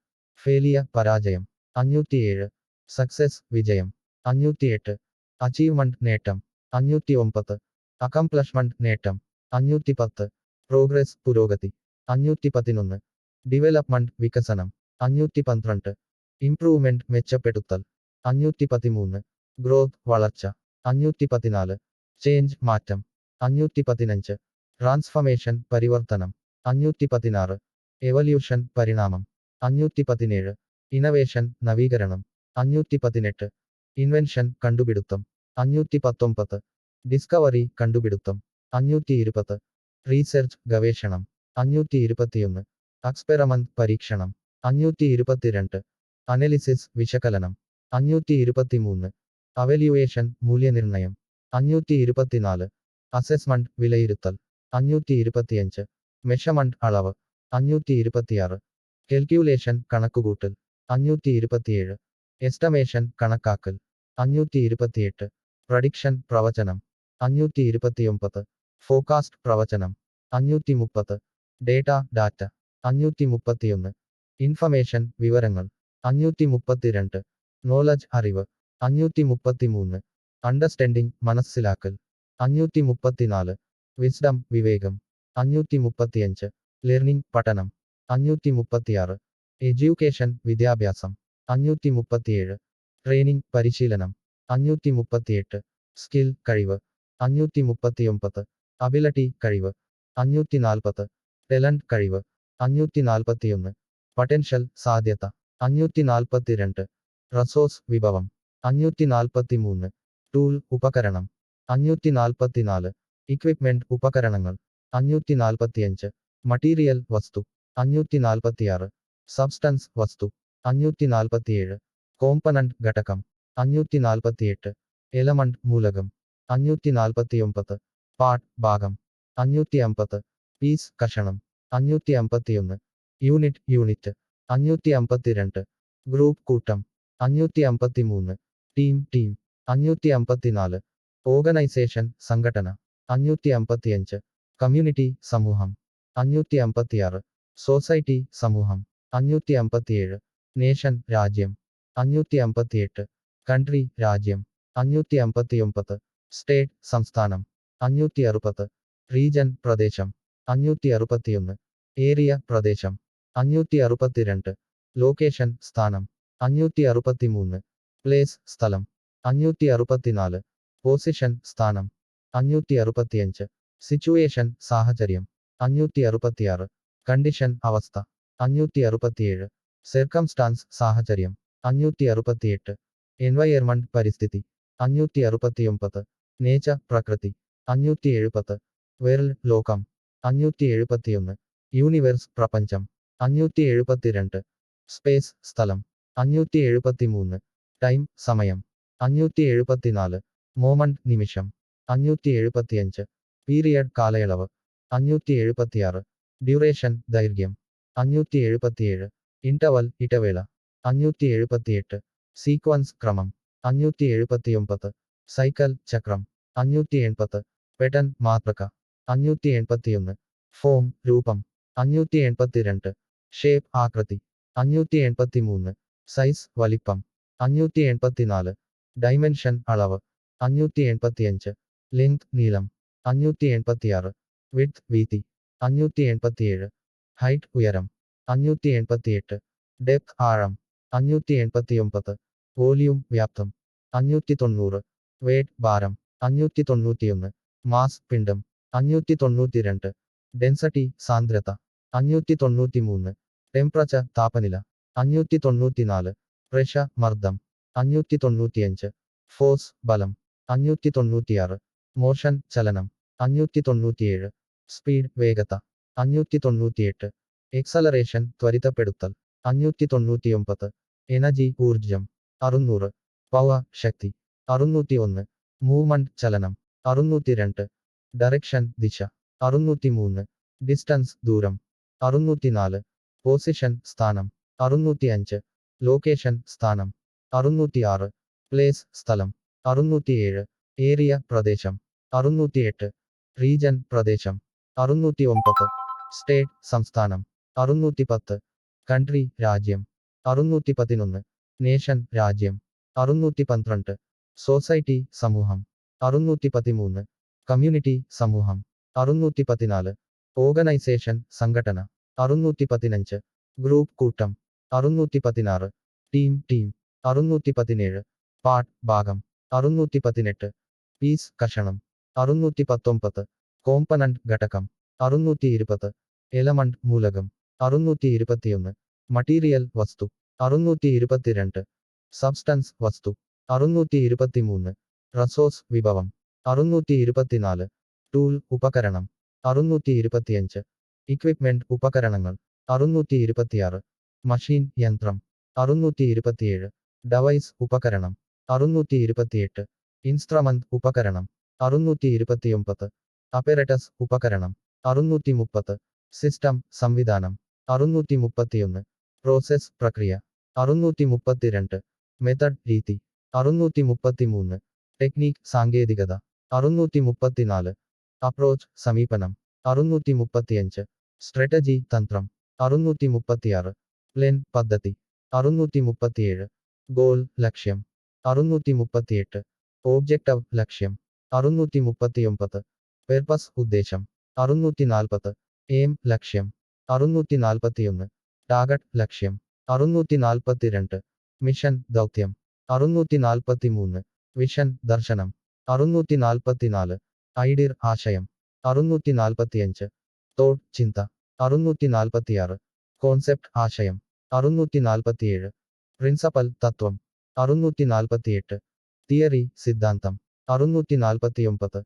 ഫെയിലിയർ പരാജയം 507 സക്സസ് വിജയം 508 അച്ചീവ്മെന്റ് നേട്ടം 509 അക്കംപ്ലിഷ്മെന്റ് നേട്ടം 510 പ്രോഗ്രസ് പുരോഗതി 511 ഡെവലപ്മെന്റ് വികസനം 512 ഇംപ്രൂവ്മെന്റ് മെച്ചപ്പെടുത്തൽ 513 ഗ്രോത്ത് വളർച്ച 514 ചേഞ്ച് മാറ്റം 515 ട്രാൻസ്ഫർമേഷൻ പരിവർത്തനം 516 എവല്യൂഷൻ പരിണാമം 517 ഇന്നവേഷൻ നവീകരണം 518 ഇൻവെൻഷൻ കണ്ടുപിടുത്തം 519 ഡിസ്കവറി കണ്ടുപിടുത്തം 520 റീസെർച്ച് ഗവേഷണം 521 എക്സ്പെരിമെന്റ് പരീക്ഷണം 522 അനലിസിസ് വിശകലനം 523 അവല്യൂവേഷൻ മൂല്യനിർണ്ണയം 524 അസസ്മെന്റ് വിലയിരുത്തൽ 525 മെഷർമെന്റ് അളവ് 526 കാൽക്യുലേഷൻ കണക്കുകൂട്ടൽ 527 എസ്റ്റിമേഷൻ കണക്കാക്കൽ 528 പ്രഡിക്ഷൻ പ്രവചനം 529 ഫോക്കാസ്റ്റ് പ്രവചനം 530 ഡാറ്റ 531 ഇൻഫർമേഷൻ വിവരങ്ങൾ 532 നോളജ് അറിവ് 533 അണ്ടർസ്റ്റാൻഡിംഗ് മനസ്സിലാക്കൽ 534 വിസ്ഡം വിവേകം 535 ലേണിംഗ് പഠനം 536 എഡ്യൂക്കേഷൻ വിദ്യാഭ്യാസം 537 ട്രെയിനിംഗ് പരിശീലനം 538 സ്കിൽ കഴിവ് 539 അബിലിറ്റി കഴിവ് 540 ടാലന്റ് കഴിവ് 541 പൊട്ടൻഷ്യൽ സാധ്യത 542 റിസോഴ്സ് വിഭവം 543 ടൂൾ ഉപകരണം 544 ഇക്വിപ്മെന്റ് ഉപകരണങ്ങൾ 545 മട്ടീരിയൽ വസ്തു 546. സബ്സ്റ്റൻസ് വസ്തു 547. കോമ്പണന്റ് ഘടകം 548. എലമണ്ട് മൂലകം 549. പാർട്ട് ഭാഗം 550. പീസ് കഷണം 551. യൂണിറ്റ് 552. ഗ്രൂപ്പ് കൂട്ടം 553. ടീം 554. ഓർഗനൈസേഷൻ സംഘടന 555. കമ്മ്യൂണിറ്റി സമൂഹം 556. സൊസൈറ്റി സമൂഹം 557. നേഷൻ രാജ്യം 558. കൺട്രി രാജ്യം 559. സ്റ്റേറ്റ് സംസ്ഥാനം 560. റീജൻ പ്രദേശം 561. ഏരിയ പ്രദേശം 562. ലൊക്കേഷൻ സ്ഥാനം 563. പ്ലേസ് സ്ഥലം 564. പൊസിഷൻ സ്ഥാനം 565. സിറ്റുവേഷൻ സാഹചര്യം 566. കണ്ടീഷൻ അവസ്ഥ 567. സർക്കംസ്റ്റാൻസ് സാഹചര്യം 568. എൻവയർമെന്റ് പരിസ്ഥിതി 569. നേച്ചർ പ്രകൃതി 570. വേൾഡ് ലോകം 571. യൂണിവേഴ്സ് പ്രപഞ്ചം 572. സ്പേസ് സ്ഥലം 573. ടൈം സമയം 574. മോമന്റ് നിമിഷം 575. പീരിയഡ് കാലയളവ് 576. ഡ്യൂറേഷൻ ദൈർഘ്യം 577. ഇന്റർവൽ ഇടവേള 578. സീക്വൻസ് ക്രമം 579. സൈക്കിൾ ചക്രം 580. പെട്ടൺ മാതൃക 581. ഫോം രൂപം 582. ഷേപ്പ് ആകൃതി 583. സൈസ് വലിപ്പം 584. ഡൈമെൻഷൻ അളവ് 585. ലെങ്ത് നീളം 586. വിഡ്ത് വീതി 587. ഹൈറ്റ് ഉയരം 588. ഡെപ്ത് ആഴം 589. വോല്യൂം വ്യാപ്തം 590. വെയ്റ്റ് ഭാരം 591. മാസ് പിണ്ഡം 592. ഡെൻസിറ്റി സാന്ദ്രത 593. ടെമ്പറേച്ചർ താപനില 594. പ്രഷർ മർദ്ദം 595. ഫോഴ്സ് ബലം 596. മോഷൻ ചലനം 597. സ്പീഡ് വേഗത 598. എക്സലറേഷൻ ത്വരിതപ്പെടുത്തൽ 599. എനർജി ഊർജം 600. പവർ ശക്തി 601. മൂവ്മെന്റ് ചലനം 602. ഡയറക്ഷൻ ദിശ 603. ഡിസ്റ്റൻസ് ദൂരം 604. പൊസിഷൻ സ്ഥാനം 605. ലൊക്കേഷൻ സ്ഥാനം 606. പ്ലേസ് സ്ഥലം 607. ഏരിയ പ്രദേശം 608. റീജൻ പ്രദേശം 609. സ്റ്റേറ്റ് സംസ്ഥാനം 610. കൺട്രി രാജ്യം 611. നേഷൻ രാജ്യം 612. സൊസൈറ്റി സമൂഹം 613. കമ്മ്യൂണിറ്റി സമൂഹം 614. ഓർഗനൈസേഷൻ സംഘടന 615. ഗ്രൂപ്പ് കൂട്ടം 616. ടീം 617. പാർട്ട് ഭാഗം 618. പീസ് കഷണം 619. കോമ്പണന്റ് ഘടകം 620. എലമണ്ട് മൂലകം 621. മട്ടീരിയൽ വസ്തു 622. സബ്സ്റ്റൻസ് വസ്തു 623. റിസോഴ്സ് വിഭവം 624. ടൂൾ ഉപകരണം 625. ഇക്വിപ്മെന്റ് ഉപകരണങ്ങൾ 626. മഷീൻ യന്ത്രം 627. ഡവൈസ് ഉപകരണം 628. ഇൻസ്ട്രുമെന്റ് ഉപകരണം 629. അപ്പറേറ്റസ് ഉപകരണം 630. സിസ്റ്റം സംവിധാനം 631. പ്രോസസ് പ്രക്രിയ 632. മെത്തഡ് രീതി 633. ടെക്നിക് സാങ്കേതികത 634. അപ്രോച്ച് സമീപനം 635. സ്ട്രാറ്റജി തന്ത്രം 636. പ്ലാൻ പദ്ധതി 637. ഗോൾ ലക്ഷ്യം 638. ഒബ്ജക്റ്റീവ് ലക്ഷ്യം 639. പെർപ്പസ് ഉദ്ദേശം 640. എയിം ലക്ഷ്യം 641. ടാർഗറ്റ് ലക്ഷ്യം 642. മിഷൻ ദൗത്യം 643. വിഷൻ ദർശനം 644. ഐഡിയ ആശയം 645. തോട്ട് ചിന്ത 646. കോൺസെപ്റ്റ് ആശയം 647. പ്രിൻസിപ്പൽ തത്വം 648. തിയറി സിദ്ധാന്തം 649.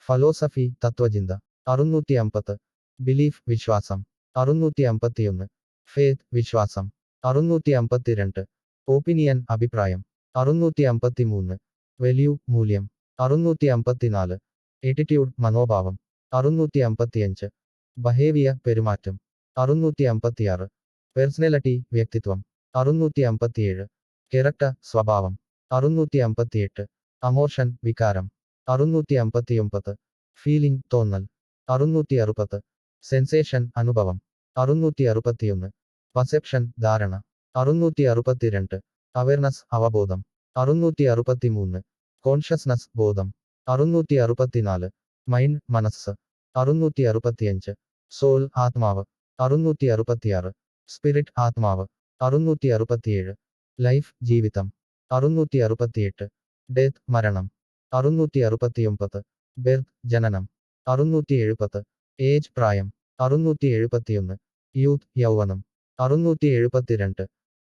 ഫിലോസഫി തത്വചിന്ത 650. ബിലീഫ് വിശ്വാസം 651. ഫേത്ത് വിശ്വാസം. 652. ഒപ്പീനിയൻ അഭിപ്രായം. 653. വാല്യൂ മൂല്യം. 654. എറ്റിറ്റ്യൂഡ് മനോഭാവം. 655. ബഹേവിയർ പെരുമാറ്റം. 656. പേഴ്സണാലിറ്റി വ്യക്തിത്വം. 657. ക്യാരക്ടർ സ്വഭാവം. 658. അമോഷൻ വികാരം. 659. ഫീലിംഗ് തോന്നൽ. 660. സെൻസേഷൻ അനുഭവം. 661. പർസെപ്ഷൻ ധാരണ. 662. അവയർനെസ് അവബോധം. 663. കോൺഷ്യസ്നസ് ബോധം. 664. മൈൻഡ് മനസ്സ്. 665. സോൾ ആത്മാവ്. 666. സ്പിരിറ്റ് ആത്മാവ്. 667. ലൈഫ് ജീവിതം. 668. ഡെത്ത് മരണം. 669. ബെർത്ത് ജനനം. 670. ഏജ് പ്രായം. 671. യൂത്ത് യൗവനം. 672.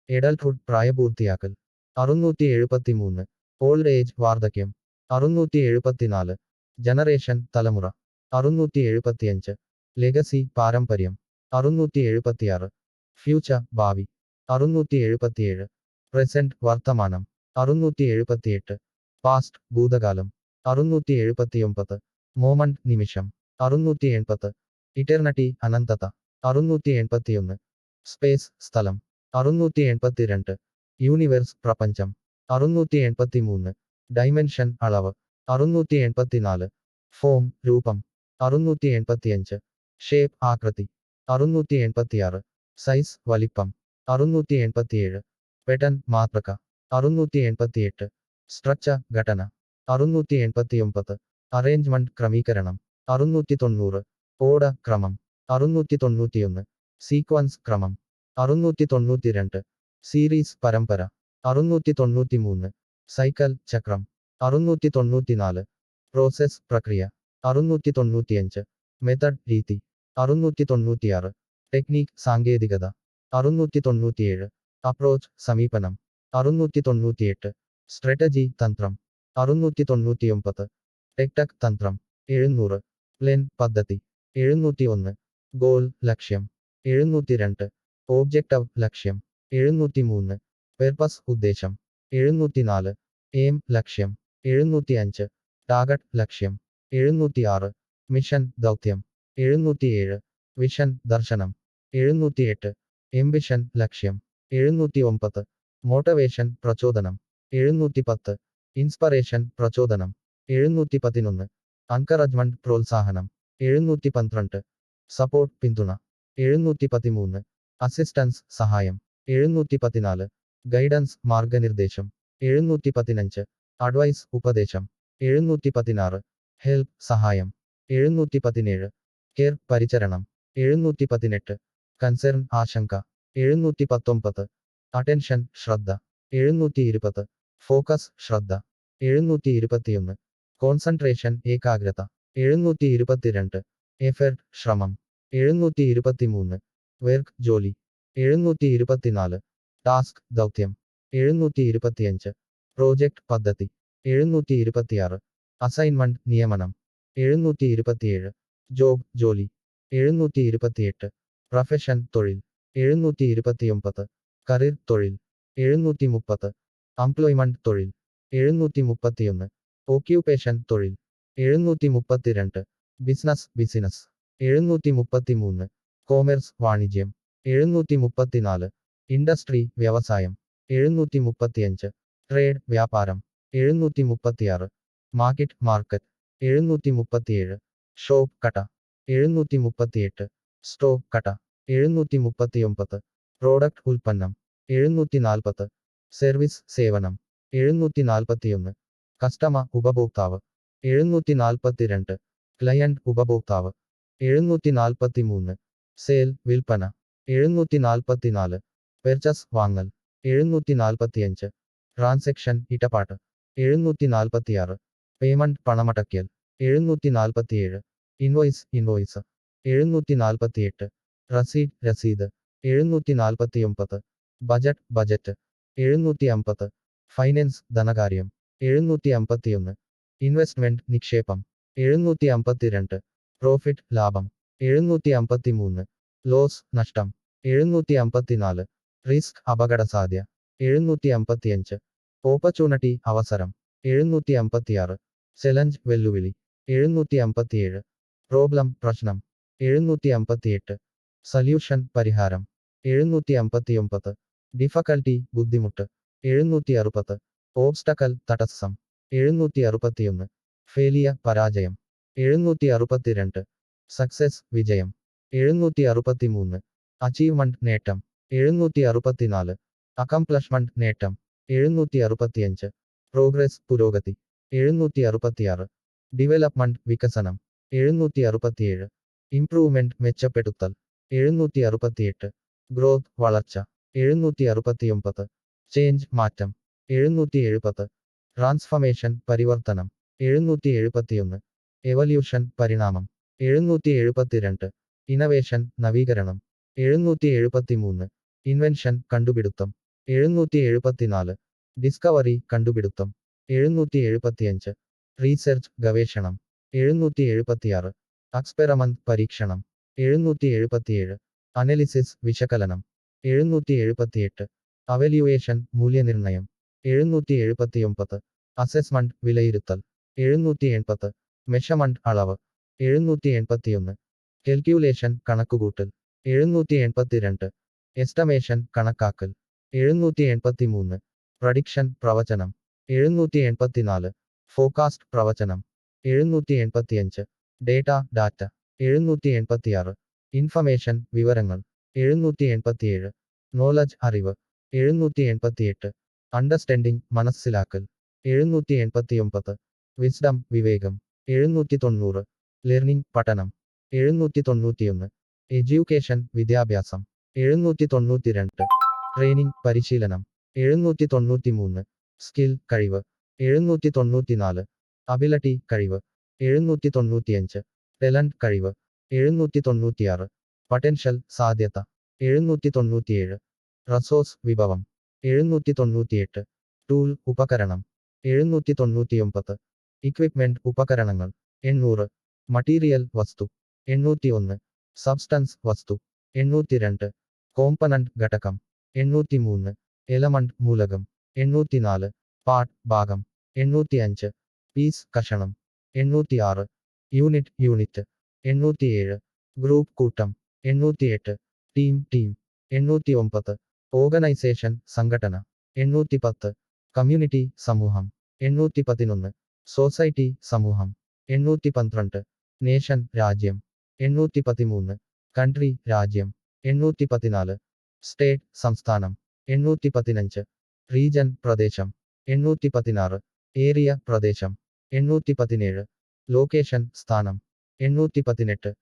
എഡൽട്ട്ഹുഡ് പ്രായപൂർത്തിയാക്കൽ. 673. ഓൾഡ് ഏജ് വാർദ്ധക്യം. 674. ജനറേഷൻ തലമുറ. 675. ലെഗസി പാരമ്പര്യം. 676. ഫ്യൂച്ചർ ഭാവി. 677. പ്രസന്റ് വർത്തമാനം. 678. പാസ്റ്റ് ഭൂതകാലം. 679. മോമന്റ് നിമിഷം. 680. ഇറ്റർണിറ്റി അനന്തത. 681. സ്പേസ് സ്ഥലം. 682. യൂണിവേഴ്സ് പ്രപഞ്ചം. 683. ഡൈമെൻഷൻ അളവ്. 684. ഫോം രൂപം. 685. ഷേപ്പ് ആകൃതി. 686. സൈസ് വലിപ്പം. 687. പെട്ടൺ മാതൃക. 688. സ്ട്രക്ചർ ഘടന. 689. അറേഞ്ച്മെന്റ് ക്രമീകരണം. 690. ഓർഡർ ക്രമം. 691. സീക്വൻസ് ക്രമം. 692. സീരീസ് പരമ്പര. 693. സൈക്കിൾ ചക്രം. 694. പ്രോസസ് പ്രക്രിയ. 695. മെത്തഡ് രീതി. 696. ടെക്നിക് സാങ്കേതികത. 697. അപ്രോച്ച് സമീപനം. 698. സ്ട്രാറ്റജി തന്ത്രം. 699. ടെക്ടക് തന്ത്രം. 700. പ്ലാൻ പദ്ധതി. 701. ഗോൾ ലക്ഷ്യം. 702. ഓബ്ജക്റ്റീവ് ലക്ഷ്യം. 703. പെർപ്പസ് ഉദ്ദേശം. 704. എയിം ലക്ഷ്യം. 705. ടാർഗറ്റ് ലക്ഷ്യം. 706. മിഷൻ ദൗത്യം. 707. വിഷൻ ദർശനം. 708. എംബിഷൻ ലക്ഷ്യം. 709. മോട്ടിവേഷൻ പ്രചോദനം. 710. ഇൻസ്പറേഷൻ പ്രചോദനം. 711. അൻകറേജ്മെന്റ് പ്രോത്സാഹനം. 712. സപ്പോർട്ട് പിന്തുണ. 713. അസിസ്റ്റൻസ് സഹായം. 714. ഗൈഡൻസ് മാർഗനിർദ്ദേശം. 715. അഡ്വൈസ് ഉപദേശം. 716. ഹെൽപ്പ് സഹായം. 717. കെയർ പരിചരണം. 718. കൺസേൺ ആശങ്ക. 719. അറ്റൻഷൻ ശ്രദ്ധ. 720. ഫോക്കസ് ശ്രദ്ധ. 721. കോൺസെൻട്രേഷൻ ഏകാഗ്രത. 722. എഫേർട്ട് ശ്രമം. 723. വർക്ക് ജോലി. 724. ടാസ്ക് ദൗത്യം. 725. പ്രോജക്ട് പദ്ധതി. 726. അസൈൻമെന്റ് നിയമനം. 727. ജോബ് ജോലി. 728. പ്രൊഫഷൻ തൊഴിൽ. 729. കരിയർ തൊഴിൽ. 730. എംപ്ലോയ്മെന്റ് തൊഴിൽ. 731. ഓക്യുപേഷൻ തൊഴിൽ. 732. ബിസിനസ്. 733. കോമേഴ്സ് വാണിജ്യം. 734. ഇൻഡസ്ട്രി വ്യവസായം. 735. ട്രേഡ് വ്യാപാരം. 736. മാർക്കറ്റ്. 737. ഷോപ്പ് കട. 738. സ്റ്റോക്ക് കട. 739. പ്രോഡക്റ്റ് ഉൽപ്പന്നം. 740. സർവീസ് സേവനം. 741. കസ്റ്റമർ ഉപഭോക്താവ്. 742. ക്ലയന്റ് ഉപഭോക്താവ്. 743. സെയിൽ വിൽപ്പന. 744. പെർച്ചസ് വാങ്ങൽ. 745. ട്രാൻസാക്ഷൻ ഇടപാട്. 746. പേയ്മെന്റ് പണമടയ്ക്കൽ. 747. ഇൻവോയ്സ്. 748. രസീത്. 749. ബജറ്റ്. 750. ഫൈനാൻസ് ധനകാര്യം. 751. ഇൻവെസ്റ്റ്മെന്റ് നിക്ഷേപം. 752. പ്രോഫിറ്റ് ലാഭം. 753. ലോസ് നഷ്ടം 754. റിസ്ക് അപകടസാധ്യ 755. ഓപ്പർച്യൂണിറ്റി അവസരം 756. ചലഞ്ച് വെല്ലുവിളി 757. പ്രോബ്ലം പ്രശ്നം 758. സൊല്യൂഷൻ പരിഹാരം 759. ഡിഫക്കൽട്ടി ബുദ്ധിമുട്ട് 760. ഓബ്സ്റ്റക്കൽ തടസ്സം 761. ഫെയിലിയ പരാജയം 762. സക്സസ് വിജയം 763. അച്ചീവ്മെന്റ് നേട്ടം 764. അക്കംപ്ലഷ്മെന്റ് നേട്ടം 765. പ്രോഗ്രസ് പുരോഗതി 766. ഡെവലപ്മെന്റ് വികസനം 767. ഇംപ്രൂവ്മെന്റ് മെച്ചപ്പെടുത്തൽ 768. ഗ്രോത്ത് വളർച്ച 769. ചേഞ്ച് മാറ്റം 770. ട്രാൻസ്ഫർമേഷൻ പരിവർത്തനം 771. എവല്യൂഷൻ പരിണാമം 772. ഇന്നവേഷൻ നവീകരണം 773. ഇൻവെൻഷൻ കണ്ടുപിടുത്തം 774. ഡിസ്കവറി കണ്ടുപിടുത്തം 775. റീസെർച്ച് ഗവേഷണം 776. എക്സ്പെരിമെന്റ് പരീക്ഷണം 777. അനലിസിസ് വിശകലനം 778. അവല്യൂവേഷൻ മൂല്യനിർണ്ണയം 779. അസെസ്മെന്റ് വിലയിരുത്തൽ 780. മെഷർമെന്റ് അളവ് 781. കെൽക്യുലേഷൻ കണക്കുകൂട്ടൽ 782. എസ്റ്റിമേഷൻ കണക്കാക്കൽ 783. പ്രഡിക്ഷൻ പ്രവചനം 784. ഫോക്കാസ്റ്റ് പ്രവചനം 785. ഡാറ്റ 786. ഇൻഫർമേഷൻ വിവരങ്ങൾ 787. നോളജ് അറിവ് 788. അണ്ടർസ്റ്റാൻഡിംഗ് മനസ്സിലാക്കൽ 789. വിസ്ഡം വിവേകം 790. ലേണിംഗ് പഠനം 791. എഡ്യൂക്കേഷൻ വിദ്യാഭ്യാസം 792. ട്രെയിനിംഗ് പരിശീലനം 793. സ്കിൽ കഴിവ് 794. അബിലിറ്റി കഴിവ് 795. ടാലന്റ് കഴിവ് 796. പൊട്ടൻഷ്യൽ സാധ്യത 797. റിസോഴ്സ് വിഭവം 798. ടൂൾ ഉപകരണം 799. ഇക്വിപ്മെന്റ് ഉപകരണങ്ങൾ 800. മട്ടീരിയൽ വസ്തു 801. സബ്സ്റ്റൻസ് വസ്തു 802. കോമ്പണന്റ് ഘടകം 803. എലമെന്റ് മൂലകം 804. പാർട്ട് ഭാഗം 805. പീസ് കഷണം 806. യൂണിറ്റ് 807. ഗ്രൂപ്പ് കൂട്ടം 808. ടീം 809. ഓർഗനൈസേഷൻ സംഘടന 810. കമ്മ്യൂണിറ്റി സമൂഹം 811. സൊസൈറ്റി സമൂഹം 812. നേഷൻ രാജ്യം 813. കൺട്രി രാജ്യം 814. സ്റ്റേറ്റ് സംസ്ഥാനം 815. റീജൻ പ്രദേശം 816. ഏരിയ പ്രദേശം 817. ലൊക്കേഷൻ സ്ഥാനം 818.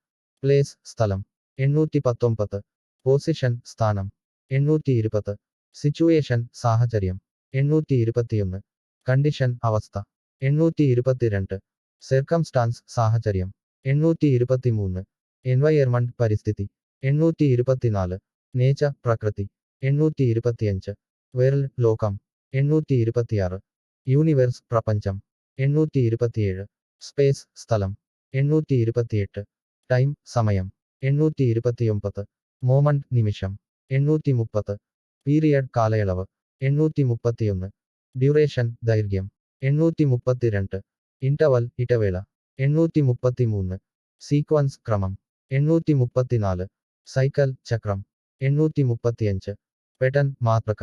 പ്ലേസ് സ്ഥലം 819. പൊസിഷൻ സ്ഥാനം 820. സിറ്റുവേഷൻ സാഹചര്യം 821. കണ്ടീഷൻ അവസ്ഥ 822. സർക്കംസ്റ്റാൻസ് സാഹചര്യം 823. എൻവയർമെന്റ് പരിസ്ഥിതി 824. നേച്ചർ പ്രകൃതി 825. വേൾഡ് ലോകം 826. യൂണിവേഴ്സ് പ്രപഞ്ചം 827. സ്പേസ് സ്ഥലം 828. ടൈം സമയം 829. മോമന്റ് നിമിഷം 830. പീരിയഡ് കാലയളവ് 831. ഡ്യൂറേഷൻ ദൈർഘ്യം 832. ഇന്റർവൽ ഇടവേള 833. സീക്വൻസ് ക്രമം 834. സൈക്കിൾ ചക്രം 835. പെട്ടൺ മാതൃക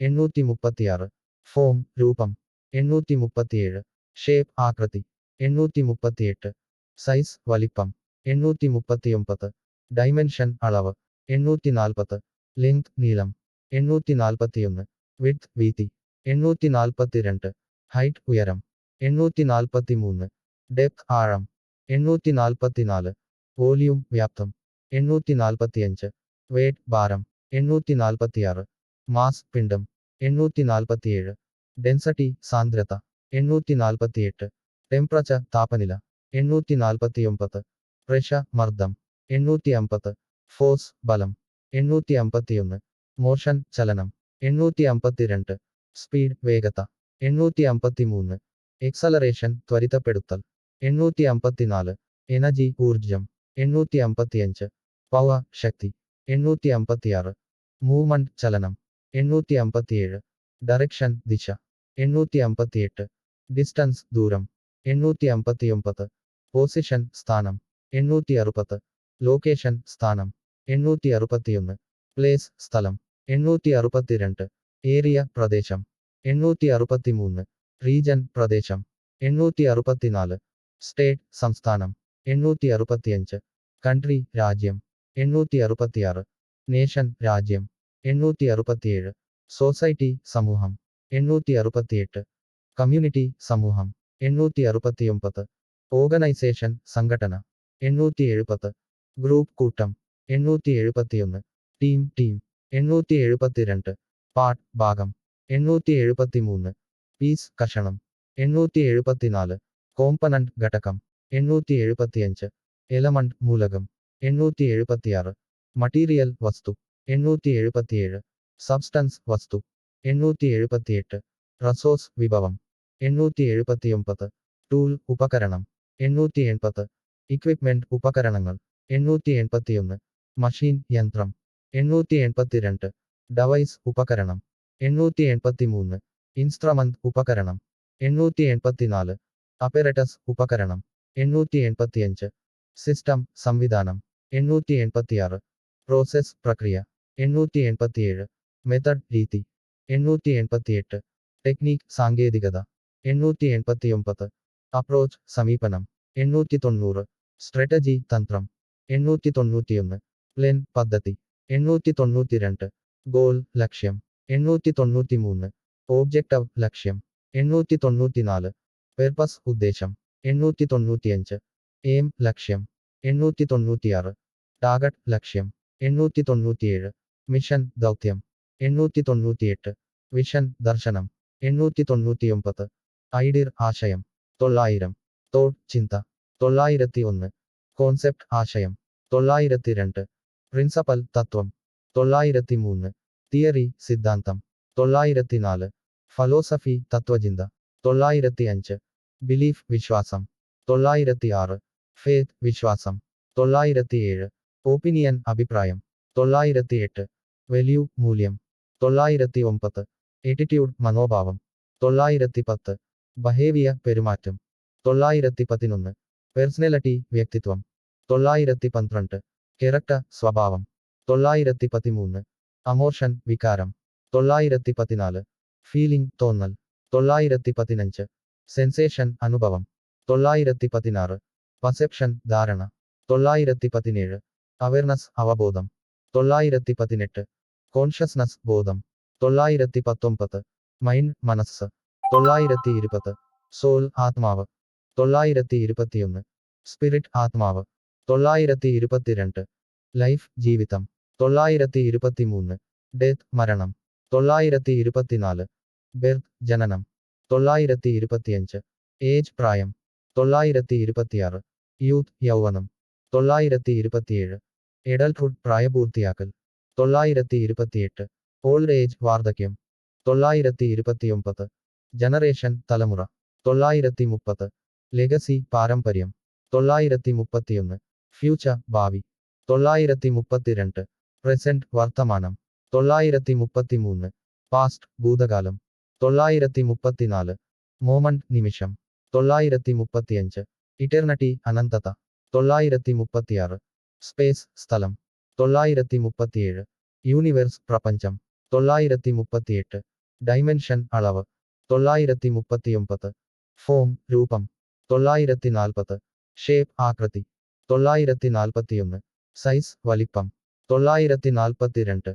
836. ഫോം രൂപം 837. ഷേപ്പ് ആകൃതി 838. സൈസ് വലിപ്പം 839. ഡൈമെൻഷൻ അളവ് 840. ലെങ്ത് നീളം 841. വിഡ്ത് വീതി 842. ഹൈറ്റ് ഉയരം 843. ഡെപ്ത് ആഴം 844. വോള്യൂം വ്യാപ്തം 845. വെയ്റ്റ് ഭാരം 846. മാസ് പിണ്ഡം 847. ഡെൻസിറ്റി സാന്ദ്രത 848. ടെമ്പറേച്ചർ താപനില 849. പ്രഷർ മർദ്ദം 850. ഫോഴ്സ് ബലം 851. മോഷൻ ചലനം 852. സ്പീഡ് വേഗത 853. എക്സലറേഷൻ ത്വരിതപ്പെടുത്തൽ 854. എനർജി ഊർജം 855. പവർ ശക്തി 856. മൂവ്മെന്റ് ചലനം 857. ഡയറക്ഷൻ ദിശ 858. ഡിസ്റ്റൻസ് ദൂരം 859. പൊസിഷൻ സ്ഥാനം 860. ലൊക്കേഷൻ സ്ഥാനം 861. പ്ലേസ് സ്ഥലം 862. ഏരിയ പ്രദേശം 863. റീജൻ പ്രദേശം 864. സ്റ്റേറ്റ് സംസ്ഥാനം 865. കൺട്രി രാജ്യം 866. നേഷൻ രാജ്യം 867. സൊസൈറ്റി സമൂഹം 868. കമ്മ്യൂണിറ്റി സമൂഹം 869. ഓർഗനൈസേഷൻ സംഘടന 870. ഗ്രൂപ്പ് കൂട്ടം 871. ടീം 872. പാർട്ട് ഭാഗം 873. പീസ് കഷണം 874. കോമ്പണന്റ് ഘടകം 875. എലമെന്റ് മൂലകം 876. മട്ടീരിയൽ വസ്തു 877. സബ്സ്റ്റൻസ് വസ്തു 878. റസോഴ്സ് വിഭവം 879. ടൂൾ ഉപകരണം 880. ഇക്വിപ്മെന്റ് ഉപകരണങ്ങൾ 881. മഷീൻ യന്ത്രം 882. ഡവൈസ് ഉപകരണം 883. ഇൻസ്ട്രുമെന്റ് ഉപകരണം 884. അപ്പറേറ്റസ് ഉപകരണം 885. സിസ്റ്റം സംവിധാനം 886. പ്രോസസ് പ്രക്രിയ 887. മെത്തഡ് രീതി 888. ടെക്നിക് സാങ്കേതികത 889. അപ്രോച്ച് സമീപനം 890. സ്ട്രാറ്റജി തന്ത്രം 891. പ്ലാൻ പദ്ധതി 892. ഗോൾ ലക്ഷ്യം 893. ഒബ്ജക്റ്റീവ് ലക്ഷ്യം 894. പെർപ്പസ് ഉദ്ദേശം 895. എയിം ലക്ഷ്യം 896. ടാർഗറ്റ് ലക്ഷ്യം 897. മിഷൻ ദൗത്യം 898. വിഷൻ ദർശനം 899. ഐഡിയ ആശയം 900. തോട്ട് ചിന്ത 901. കോൺസെപ്റ്റ് ആശയം 902. പ്രിൻസിപ്പൽ തത്വം 903. തിയറി സിദ്ധാന്തം 904. ഫിലോസഫി തത്വചിന്ത 905. ബിലീഫ് വിശ്വാസം 906. ഫെയ്ത്ത് വിശ്വാസം 907. ഒപ്പീനിയൻ അഭിപ്രായം 908. വാല്യൂ മൂല്യം 909. എറ്റിറ്റ്യൂഡ് മനോഭാവം 910. ബഹേവിയർ പെരുമാറ്റം 911. പേഴ്സണാലിറ്റി വ്യക്തിത്വം 912. ക്യാരക്ടർ സ്വഭാവം 913. അമോഷൻ വികാരം 914. ഫീലിംഗ് തോന്നൽ 915. സെൻസേഷൻ അനുഭവം 916. പെർസെപ്ഷൻ ധാരണ 917. അവയർനെസ് അവബോധം 918. കോൺഷ്യസ്നസ് ബോധം 919. മൈൻഡ് മനസ്സ് 920. സോൾ ആത്മാവ് 921. സ്പിരിറ്റ് ആത്മാവ് 922. ലൈഫ് ജീവിതം 923. ഡെത്ത് മരണം 924. ബെർത്ത് ജനനം 925. ഏജ് പ്രായം 926. യൂത്ത് യൗവനം 927. എഡൽട്ട്ഹുഡ് പ്രായപൂർത്തിയാക്കൽ 928. ഓൾഡ് ഏജ് വാർദ്ധക്യം 929. ജനറേഷൻ തലമുറ 930. ലെഗസി പാരമ്പര്യം 931. ഫ്യൂച്ചർ ഭാവി 932. പ്രസന്റ് വർത്തമാനം 933. പാസ്റ്റ് ഭൂതകാലം 934. മോമന്റ് നിമിഷം 935. ഇറ്റർണിറ്റി അനന്തത 936. സ്പേസ് സ്ഥലം 937. യൂണിവേഴ്സ് പ്രപഞ്ചം 938. ഡൈമെൻഷൻ അളവ് 939. ഫോം രൂപം 940. ഷേപ്പ് ആകൃതി 941. സൈസ് വലിപ്പം 942.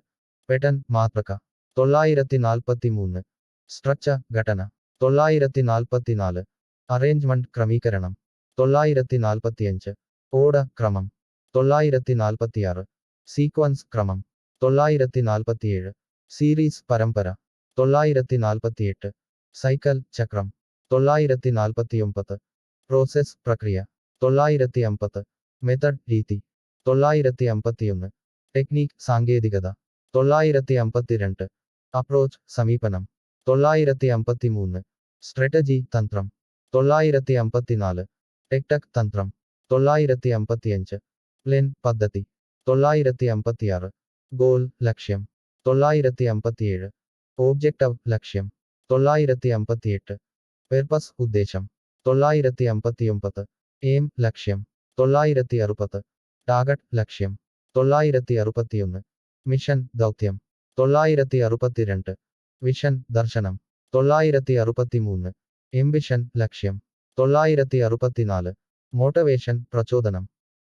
പെട്ടൺ മാതൃക 943. സ്ട്രക്ചർ ഘടന 944. അറേഞ്ച്മെന്റ് ക്രമീകരണം 945. ഓർഡർ ക്രമം 946. സീക്വൻസ് ക്രമം 947. സീരീസ് പരമ്പര 948. സൈക്കിൾ ചക്രം 949. പ്രോസസ് പ്രക്രിയ 950. മെത്തഡ് രീതി 951. ടെക്നിക് സാങ്കേതികത 952. അപ്രോച്ച് സമീപനം 953. സ്ട്രാറ്റജി തന്ത്രം 954. ടെക്ടക് തന്ത്രം 955. പ്ലാൻ പദ്ധതി 956. ഗോൾ ലക്ഷ്യം 957. ഓബ്ജക്റ്റീവ് ലക്ഷ്യം 958. പെർപ്പസ് ഉദ്ദേശം 959. എയിം ലക്ഷ്യം 960. ടാർഗറ്റ് ലക്ഷ്യം 961. മിഷൻ ദൗത്യം 962. വിഷൻ ദർശനം 963. എംബിഷൻ ലക്ഷ്യം 964. മോട്ടിവേഷൻ പ്രചോദനം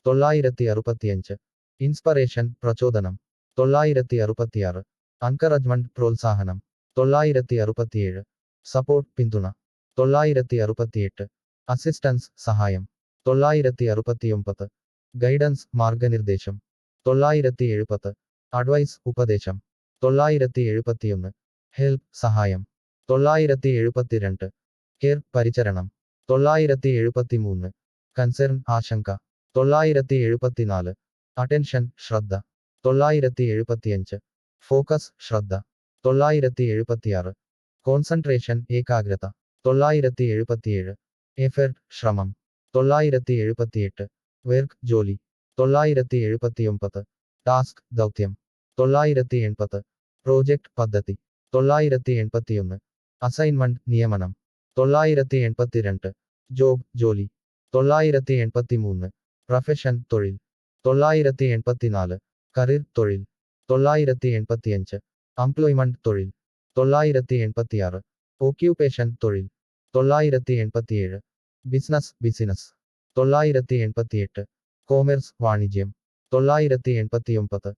965. ഇൻസ്പറേഷൻ പ്രചോദനം 966. അൻകറേജ്മെന്റ് പ്രോത്സാഹനം 967. സപ്പോർട്ട് പിന്തുണ 968. അസിസ്റ്റൻസ് സഹായം 969. ഗൈഡൻസ് മാർഗനിർദ്ദേശം 970. അഡ്വൈസ് ഉപദേശം 971. ഹെൽപ്പ് സഹായം 972. കെയർ പരിചരണം 973. കൺസേൺ ആശങ്ക 974. അറ്റൻഷൻ ശ്രദ്ധ 975. ഫോക്കസ് ശ്രദ്ധ 976. കോൺസെൻട്രേഷൻ ഏകാഗ്രത 977. എഫേർട്ട് ശ്രമം 978. വർക്ക് ജോലി 979. ടാസ്ക് ദൗത്യം 980. പ്രോജക്ട് പദ്ധതി 981. അസൈൻമെന്റ് നിയമനം 982. ജോബ് ജോലി 983. പ്രൊഫഷൻ തൊഴിൽ 984. കരിയർ തൊഴിൽ 985. എംപ്ലോയ്മെന്റ് തൊഴിൽ 986. ഓക്യുപേഷൻ തൊഴിൽ 987. ബിസിനസ് 988. കോമേഴ്സ് വാണിജ്യം 989.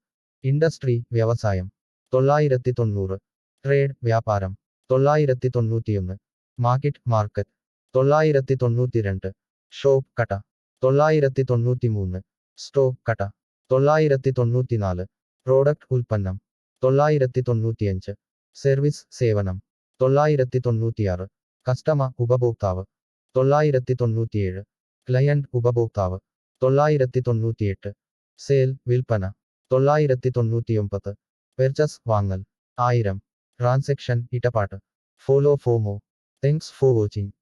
ഇൻഡസ്ട്രി വ്യവസായം 990. ട്രേഡ് വ്യാപാരം 991. മാർക്കറ്റ് 992. ഷോപ്പ് കട 993. സ്റ്റോക്ക് കട 994. പ്രോഡക്റ്റ് ഉൽപ്പന്നം 995. സർവീസ് സേവനം 996. കസ്റ്റമർ ഉപഭോക്താവ് 997. ക്ലയന്റ് ഉപഭോക്താവ് 998. സെയിൽ വിൽപ്പന 999. പെർച്ചസ് വാങ്ങൽ 1000. ട്രാൻസാക്ഷൻ ഇടപാട്. Follow for more. Thanks for watching.